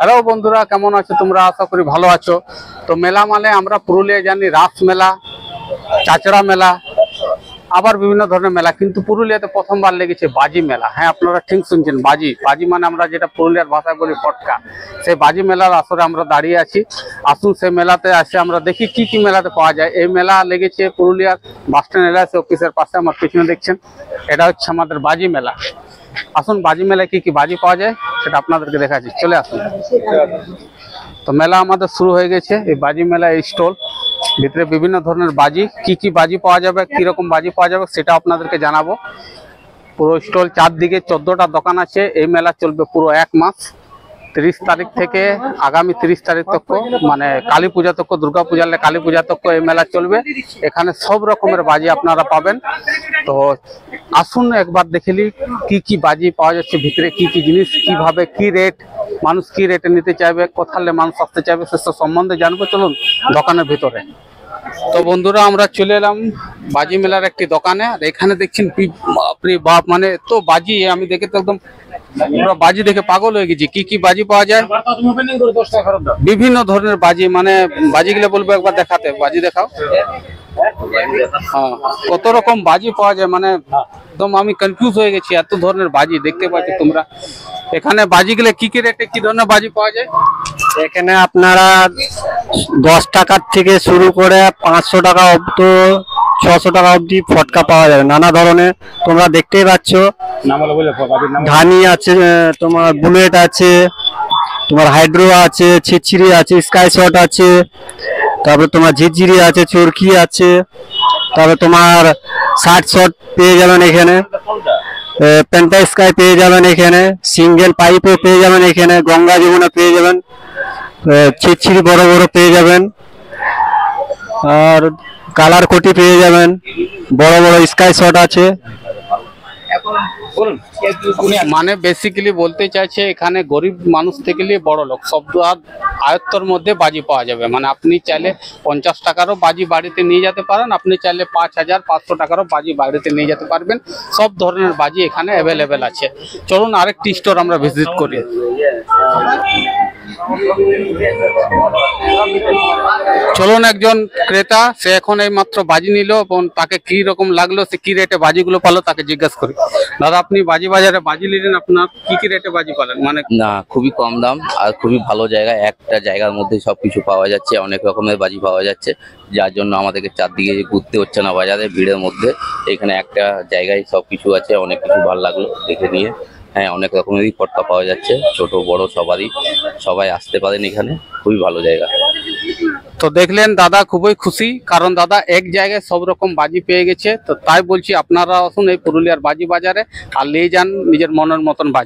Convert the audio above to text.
Hello বন্ধুরা, কেমন আছো তোমরা? আশা করি ভালো আছো। তো মেলা মানে আমরা পুরুলিয়া জানি রাস মেলা, চাচড়া মেলা, আবার বিভিন্ন ধরনের মেলা, কিন্তু পুরুলিয়াতে প্রথমবার লেগেছে বাজি মেলা। হ্যাঁ, আপনারা ঠিক শুনছেন, বাজি। বাজি মানে আমরা যেটা পুরুলিয়ার ভাষায় বলি পটকা। সেই বাজি মেলার আসরে আমরা দাঁড়িয়ে আছি। আসুন সেই মেলাতে আসে আমরা দেখি কি কি মেলাতে পাওয়া যায়। এই মেলা লেগেছে পুরুলিয়ার বাসস্ট্যান্ড এলআইসি অফিসের পাশে, আমার পিছনে দেখছেন, এটা হচ্ছে আমাদের বাজি মেলা। আসুন বাজি মেলায় কি কি বাজি পাওয়া যায় সেটা আপনাদেরকে দেখাচ্ছি, চলে আসুন। তো মেলা আমাদের শুরু হয়ে গেছে। এই বাজি মেলা, এই স্টল ভিতরে বিভিন্ন ধরনের বাজি, কি কি বাজি পাওয়া যাবে, কি রকম বাজি পাওয়া যাবে সেটা আপনাদেরকে জানাবো। পুরো স্টল চারদিকে 14টা দোকান আছে। এই মেলা চলবে পুরো 1 মাস, 30 তারিখ থেকে আগামী 30 তারিখ তক, মানে কালী পূজা তক, দুর্গা পূজা কালী পূজা তক এই মেলা চলবে। এখানে সব রকমের বাজি আপনারা পাবেন। তো আসুন একবার দেখেলি কি কি বাজি পাওয়া যাচ্ছে ভিতরে, কি কি জিনিস, কিভাবে কি রেট, মানুষ কি রেটে নিতে চাইবে, কোথালে মানুষ আসতে চাইবে সেসব সম্বন্ধে জানবো। চলুন দোকানের ভিতরে। তো বন্ধুরা, আমরা চলে এলাম বাজি মেলার একটি দোকানে। আর এখানে দেখছেন বাপরে বাপ, মানে তো বাজি আমি দেখে তো একদম পুরো বাজি দেখে পাগল হয়ে গেছি। কি কি বাজি পাওয়া যায়, বিভিন্ন ধরনের বাজি, মানে বাজিগুলো বলবো একবার দেখাতে। বাজি দেখাও। হ্যাঁ, কত রকম বাজি পাওয়া যায়, মানে একদম আমি কনফিউজ হয়ে গেছি, এত ধরনের বাজি দেখতে পাচ্ছি তোমরা। এখানে বাজিগুলো কি কি রেটে, কি ধরনের বাজি পাওয়া যায়? এখানে আপনারা 10 টাকার থেকে শুরু করে 500 টাকা অব্দি, 600 টাকা অব্দি ফটকা পাওয়া যাবে। নানা ধরনের তোমরা দেখতেই পাচ্ছ। ধানি আছে, তোমার বুলেট আছে, তোমার হাইড্রো আছে, ছিচিরি আছে, স্কাই শট আছে, তারপরে তোমার ঝিরঝিরি আছে, চরকি আছে, তারপরে তোমার 60 শট পেয়ে যাবেন এখানে, পেন্টা স্কাই পেয়ে যাবেন এখানে, সিঙ্গেল পাইপও পেয়ে যাবেন এখানে, গঙ্গা যমুনা পেয়ে যাবেন, ছিচিরি বড় বড় পেয়ে যাবেন, আর কালার কোটি পেয়ে যাবেন, বড় বড় স্কাই শট আছে। মানে বেসিক্যালি বলতে চাইছে এখানে গরিব মানুষ থেকে নিয়ে বড় লোক সব আয়ত্তর মধ্যে বাজি পাওয়া যাবে। মানে আপনি চাইলে 50 টাকারও বাজি বাড়িতে নিয়ে যেতে পারেন, আপনি চাইলে 5500 টাকারও বাজি বাড়িতে নিয়ে যেতে পারবেন। সব ধরনের বাজি এখানে অ্যাভেলেবেল আছে। চলুন আরেকটি স্টোর আমরা ভিজিট করি। চলুন একজন ক্রেতা, সে এখন এই মাত্র বাজি নিল এবং তাকে কি রকম লাগলো, সে কি রেটে বাজিগুলো পালো তাকে জিজ্ঞাসা করি। দাদা, আপনি বাজি বাজারে বাজি নিলেন, আপনার কি কি রেটে বাজি পালেন? মানে না, খুবই কম দাম আর খুবই ভালো জায়গা। একটা জায়গার মধ্যে সবকিছু পাওয়া যাচ্ছে, অনেক রকমের বাজি পাওয়া যাচ্ছে, যার জন্য আমাদেরকে চারদিকে ঘুরতে হচ্ছে না বাজারে ভিড়ের মধ্যে। এখানে একটা জায়গায় সবকিছু আছে, অনেক কিছু ভালো লাগলো দেখে নিয়ে। হ্যাঁ, অনেক রকমেরই ফটকা পাওয়া যাচ্ছে, ছোট বড় সবাই আসতে পারেন এখানে, খুবই ভালো জায়গা। তো দেখলেন দাদা খুবই খুশি, কারণ দাদা এক জায়গায় সব রকম বাজি পেয়ে গেছে। তো তাই বলছি আপনারা আসুন এই পুরুলিয়ার বাজি বাজারে আর নিয়ে যান নিজের মনের মতন বাজি।